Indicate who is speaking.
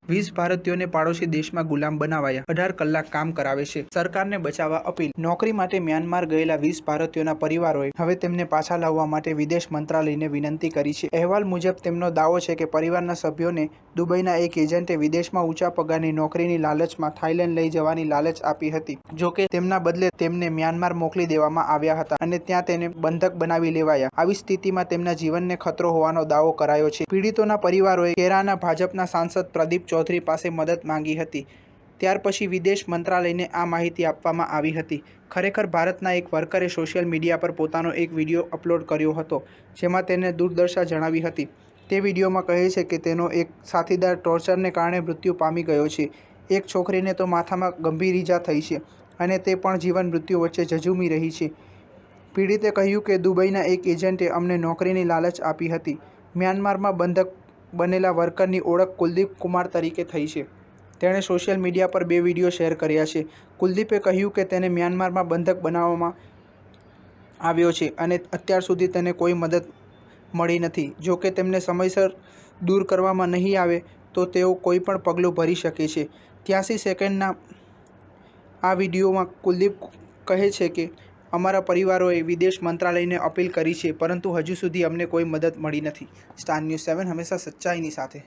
Speaker 1: 20 ભારતીયોને પાડોશી દેશમાં ગુલામ બનાવાયા, 18 કલાક કામ કરાવે છે, સરકારને બચાવવા અપીલ। નોકરી માટે મ્યાનમાર ગયેલા 20 ભારતીયોના પરિવારોએ હવે તેમને પાછા લાવવા માટે વિદેશ મંત્રાલયને વિનંતી કરી છે। અહેવાલ મુજબ તેમનો દાવો છે કે પરિવારના સભ્યોને દુબઈના એક એજન્ટે વિદેશમાં ઊંચા પગારની નોકરીની લાલચમાં થાઇલેન્ડ લઈ જવાની લાલચ આપી હતી। જોકે તેમના બદલે તેમને મ્યાનમાર મોકલી દેવામાં આવ્યા હતા અને ત્યાં તેને બંધક બનાવી લેવાયા। આવી સ્થિતિમાં તેમના જીવનને ખતરો હોવાનો દાવો કરાયો છે। પીડિતોના પરિવારોએ કેરાના ભાજપના સાંસદ પ્રદીપ ચૌધરી પાસે મદદ માંગી હતી। ત્યાર પછી વિદેશ મંત્રાલયને આ માહિતી આપવામાં આવી હતી। ખરેખર ભારતના એક વર્કરે સોશિયલ મીડિયા પર પોતાનો એક વિડીયો અપલોડ કર્યો હતો, જેમાં તેને દુર્દશા જણાવી હતી। તે વિડીયોમાં કહે છે કે તેનો એક સાથીદાર ટોર્ચરને કારણે મૃત્યુ પામી ગયો છે। એક છોકરીને તો માથામાં ગંભીર ઈજા થઈ છે અને તે પણ જીવન મૃત્યુ વચ્ચે ઝઝૂમી રહી છે। પીડિતે કહ્યું કે દુબઈના એક એજન્ટે અમને નોકરીની લાલચ આપી હતી। મ્યાનમારમાં બંધક બનેલા વર્કરની ઓળખ કુલદીપ કુમાર તરીકે થઈ છે। તેણે સોશિયલ મીડિયા પર 2 વિડીયો શેર કર્યા છે। કુલદીપે કહ્યું કે તેને મ્યાનમારમાં બંધક બનાવવામાં આવ્યો છે અને અત્યાર સુધી તેને કોઈ મદદ મળી નથી। જો કે તેમને સમયસર દૂર કરવામાં નહીં આવે તો તેઓ કોઈ પણ પગલું ભરી શકે છે। 83 સેકન્ડના આ વિડીયોમાં કુલદીપ કહે છે કે અમારા પરિવારોએ વિદેશ મંત્રાલયને અપીલ કરી છે, પરંતુ હજુ સુધી અમને કોઈ મદદ મળી નથી। સ્ટાર ન્યૂઝ 7 હંમેશા સચ્ચાઈની સાથે।